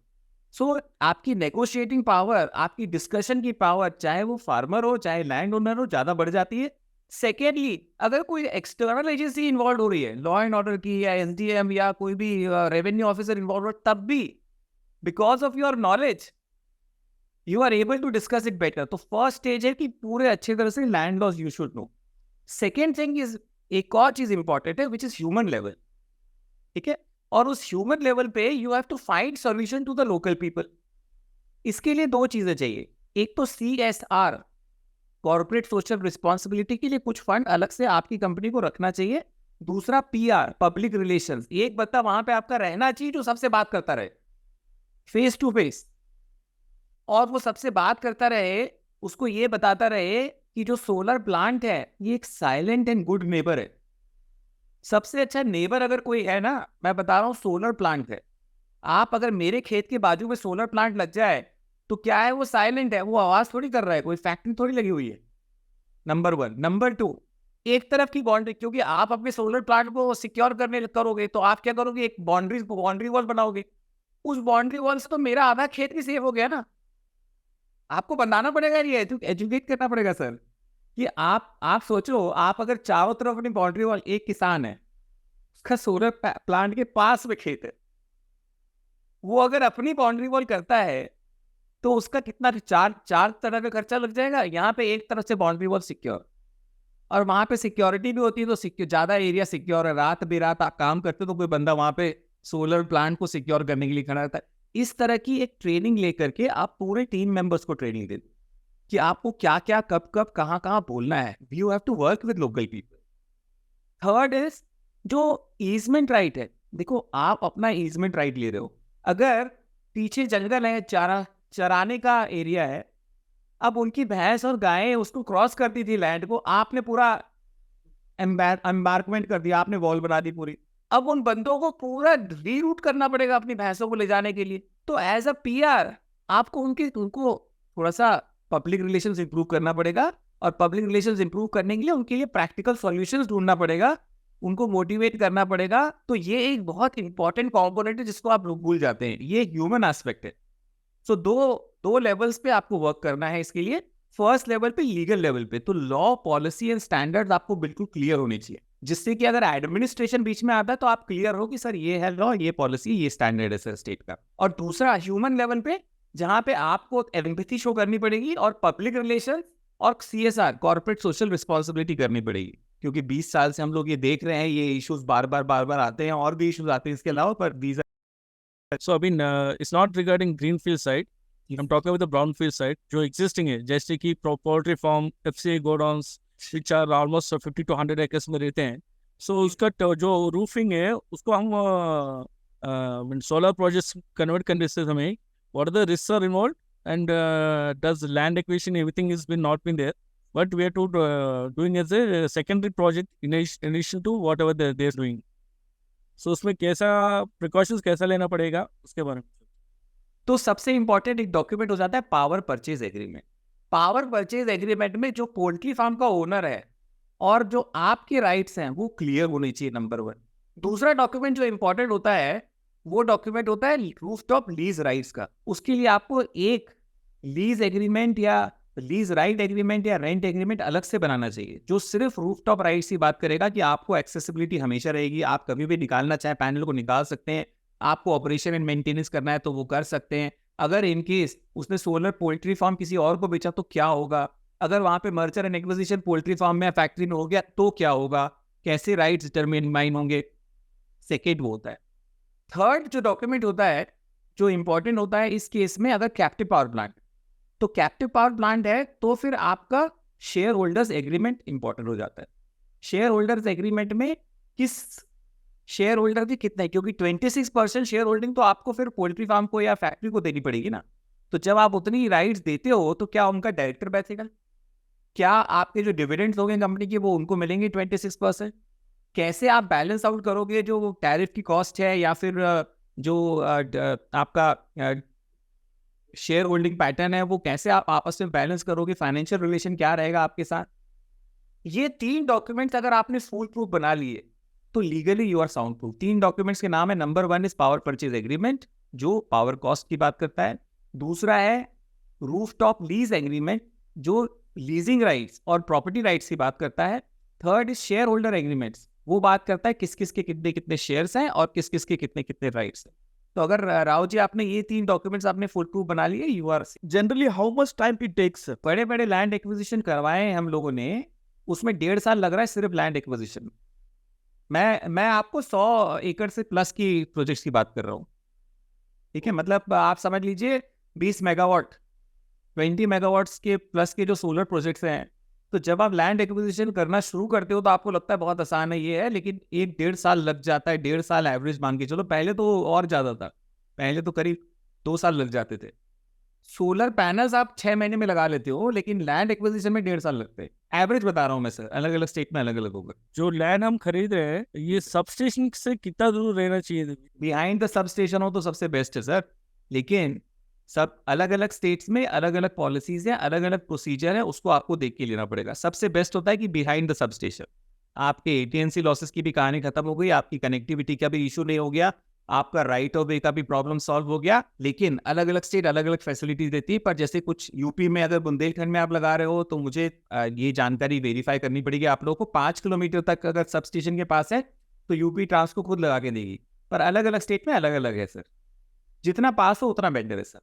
A: सो आपकी नेगोशिएटिंग पावर, आपकी डिस्कशन की पावर, चाहे वो फार्मर हो चाहे लैंड ओनर हो, ज्यादा बढ़ जाती है। सेकेंडली, अगर कोई एक्सटर्नल एजेंसी इन्वॉल्व हो रही है, लॉ एंड ऑर्डर की या SDM या कोई भी रेवेन्यू ऑफिसर इन्वॉल्व हो, तब भी because of your knowledge you are able to discuss it better. तो फर्स्ट स्टेज है कि पूरे अच्छे तरह से land laws you should know. Second thing is, एक और चीज इंपॉर्टेंट है विच इज ह्यूमन लेवल। ठीक है, और उस ह्यूमन लेवल पे you have to find solution to the local people. इसके लिए दो चीजें चाहिए, एक तो CSR, कॉर्पोरेट सोशल रिस्पॉन्सिबिलिटी के लिए कुछ फंड अलग से आपकी कंपनी को रखना चाहिए। दूसरा PR, पब्लिक रिलेशंस, एक बंदा वहां पे आपका रहना चाहिए जो सबसे बात करता रहे फेस टू फेस, और वो सबसे बात करता रहे, उसको ये बताता रहे कि जो सोलर प्लांट है ये एक साइलेंट एंड गुड नेबर है। सबसे अच्छा नेबर अगर कोई है ना, मैं बता रहा हूँ, सोलर प्लांट है। आप अगर मेरे खेत के बाजू में सोलर प्लांट लग जाए तो क्या है, वो साइलेंट है, वो आवाज थोड़ी कर रहा है, कोई फैक्ट्री थोड़ी लगी हुई है। नंबर 1। नंबर 2, एक तरफ की बाउंड्री, क्योंकि आप अपने सोलर प्लांट को सिक्योर करने करोगे तो आप क्या करोगे, एक बाउंड्री वॉल बनाओगे। उस बाउंड्री वॉल से तो मेरा आधा खेत भी सेफ हो गया ना। आपको बनाना पड़ेगा, ये एजुकेट करना पड़ेगा सर, कि आप सोचो, आप अगर चारों तरफ अपनी बाउंड्री वॉल, एक किसान है उसका सोलर प्लांट के पास में खेत है, वो अगर अपनी बाउंड्री वॉल करता है तो उसका कितना चार तरह का खर्चा लग जाएगा। यहाँ पे एक तरफ से बाउंड्री वॉल सिक्योर, और वहां पे सिक्योरिटी भी होती है, तो ज्यादा एरिया सिक्योर है। रात बेरात आप काम करते हो तो कोई बंदा वहां पे सोलर प्लांट को सिक्योर करने के लिए खड़ा रहता है। इस तरह की एक ट्रेनिंग लेकर के आप पूरे टीम मेंबर्स को ट्रेनिंग दे दो कि आपको क्या क्या, कब कब, कहाँ कहाँ बोलना है। You have to work with local people. Third is जो ईजमेंट राइट है। देखो, आप अपना ईजमेंट राइट ले रहे हो, अगर पीछे जंगल है, चराने का एरिया है, अब उनकी भैंस और गायें उसको क्रॉस करती थी लैंड को, आपने पूरा एम्बार्कमेंट कर दिया, आपने वॉल बना दी पूरी। अब उन बंदों को पूरा रीरूट करना पड़ेगा अपनी भैंसों को ले जाने के लिए। तो एज अ PR आपको उनको थोड़ा सा पब्लिक रिलेशंस इंप्रूव करना पड़ेगा, और पब्लिक रिलेशंस इंप्रूव करने के लिए उनके लिए प्रैक्टिकल सॉल्यूशंस ढूंढना पड़ेगा, उनको मोटिवेट करना पड़ेगा। तो ये एक बहुत इंपॉर्टेंट कॉम्पोनेंट है जिसको आप लोग भूल जाते हैं, ये ह्यूमन एस्पेक्ट है। सो दो लेवल्स पे आपको वर्क करना है इसके लिए। फर्स्ट लेवल पे, लीगल लेवल पे, तो लॉ, पॉलिसी एंड स्टैंडर्ड्स आपको बिल्कुल क्लियर होनी चाहिए, जिससे कि अगर एडमिनिस्ट्रेशन बीच में आता है तो आप क्लियर हो कि सर ये है लॉ, ये पॉलिसी, ये स्टैंडर्ड है सर स्टेट का। और दूसरा ह्यूमन लेवल पे, जहां पे आपको एम्पैथी शो करनी पड़ेगी, और पब्लिक रिलेशन और CSR, कॉर्पोरेट सोशल रिस्पॉन्सिबिलिटी करनी पड़ेगी, क्योंकि 20 साल से हम लोग ये देख रहे हैं, ये इश्यूज बार बार आते हैं, और भी इश्यूज आते हैं इसके अलावा, पर these
B: So, I mean, it's not regarding greenfield side. I'm talking about the brownfield side, जो existing है, जैसे कि poultry farm, FCA godowns, which are almost 50 to 100 acres में रहते हैं. So, उसका जो roofing है, उसको हम solar projects convert करने से हमें, what are the risks are involved, and does land acquisition, everything has not been there, but we are doing as a secondary project in addition to whatever they're doing. So, उसमें कैसा precautions कैसा लेना पड़ेगा उसके बारे में?
A: तो सबसे इंपॉर्टेंट एक डॉक्यूमेंट हो जाता है power purchase agreement. Power purchase agreement में जो पोल्ट्री फार्म का ओनर है और जो आपके राइट्स हैं वो क्लियर होने चाहिए, नंबर 1। दूसरा डॉक्यूमेंट जो इंपॉर्टेंट होता है वो डॉक्यूमेंट होता है रूफटॉप लीज राइट्स का। उसके लिए आपको एक लीज एग्रीमेंट या लीज राइट एग्रीमेंट या रेंट एग्रीमेंट अलग से बनाना चाहिए, जो सिर्फ रूफटॉप राइट्स की बात करेगा कि आपको एक्सेसिबिलिटी हमेशा रहेगी, आप कभी भी निकालना चाहे पैनल को निकाल सकते हैं, आपको ऑपरेशन एंड मेंटेनेंस करना है तो वो कर सकते हैं। अगर इन केस उसने सोलर पोल्ट्री फार्म किसी और को बेचा तो क्या होगा, अगर वहां पे merger and acquisition poultry farm में फैक्ट्री में हो गया तो क्या होगा, कैसे राइट्स डिटरमाइन होंगे। सेकेंड वो होता है। थर्ड जो डॉक्यूमेंट होता है जो इंपॉर्टेंट होता है इस केस में, अगर कैप्टिव पावर प्लांट, तो कैप्टिव पावर प्लांट है तो फिर आपका शेयर होल्डर्स एग्रीमेंट इंपॉर्टेंट हो जाता है। शेयर होल्डर्स एग्रीमेंट में किस शेयर होल्डर की कितना है, क्योंकि 26% शेयर होल्डिंग तो आपको फिर पोल्ट्री फार्म को या फैक्ट्री को देनी पड़ेगी ना। तो जब आप उतनी राइट्स देते हो तो क्या उनका डायरेक्टर बैठेगा, क्या आपके जो डिविडेंड्स होंगे कंपनी के वो उनको मिलेंगे 26%, कैसे आप बैलेंस आउट करोगे जो टैरिफ की कॉस्ट है या फिर जो आपका शेयर होल्डिंग पैटर्न है वो कैसे आप आपस में बैलेंस करोगे, फाइनेंशियल रिलेशन क्या रहेगा आपके साथ। ये 3 डॉक्यूमेंट्स अगर आपने फुल प्रूफ बना लिए तो legally you are sound proof. 3 documents के नाम है, number 1 is power purchase agreement जो पावर कॉस्ट की बात करता है, दूसरा है रूफटॉप लीज एग्रीमेंट जो लीजिंग राइट्स और प्रॉपर्टी राइट्स की बात करता है, third is shareholder agreements, वो बात करता है किस किस के कितने कितने शेयर्स हैं और किस किस के कितने कितने राइट्स हैं। तो अगर राव जी आपने ये 3 डॉक्यूमेंट्स आपने फुल प्रूफ बना लिए, you are.
B: Generally, how much time it takes?
A: बड़े बड़े लैंड एक्विजिशन करवाए हैं हम लोगों ने, उसमें 1.5 साल लग रहा है सिर्फ लैंड एक्विजिशन में। मैं आपको 100 एकड़ से प्लस की प्रोजेक्ट्स की बात कर रहा हूँ, ठीक है। मतलब आप समझ लीजिए 20 मेगावाट 20 मेगावाट्स के प्लस के जो सोलर प्रोजेक्ट्स हैं, तो जब आप लैंड एक्विजिशन करना शुरू करते हो तो आपको लगता है बहुत आसान है ये है, लेकिन 1-1.5 साल लग जाता है। 1.5 साल एवरेज मान के चलो, पहले तो और ज़्यादा था, पहले तो करीब 2 साल लग जाते थे। सोलर पैनल्स आप 6 महीने में लगा लेते हो, लेकिन लैंड एक्विजिशन में 1.5 साल लगते हैं। एवरेज बता रहा हूँ मैं सर, अलग अलग स्टेट में अलग अलग होगा।
B: जो लैंड हम खरीद रहे हैं ये सबस्टेशन से कितना दूर रहना चाहिए?
A: बिहाइंड द सब स्टेशन हो तो सबसे बेस्ट है सर, लेकिन सब अलग अलग स्टेट्स में अलग अलग पॉलिसीज है, अलग अलग प्रोसीजर है, उसको आपको देख के लेना पड़ेगा। सबसे बेस्ट होता है कि बिहाइंड द सब स्टेशन। आपके एटीएनसी लॉसेस की भी कहानी खत्म हो गई, आपकी कनेक्टिविटी का भी इशू नहीं हो गया, आपका राइट ऑफ वे का भी प्रॉब्लम सॉल्व हो गया। लेकिन अलग अलग स्टेट अलग अलग फैसिलिटीज देती है, पर जैसे कुछ यूपी में अगर बुंदेलखंड में आप लगा रहे हो तो मुझे ये जानकारी वेरीफाई करनी पड़ेगी आप लोगों को। 5 किलोमीटर तक अगर सब स्टेशन के पास है तो यूपी ट्रांस को खुद लगा के देगी, पर अलग अलग स्टेट में अलग अलग है सर। जितना पास हो उतना बेटर है सर।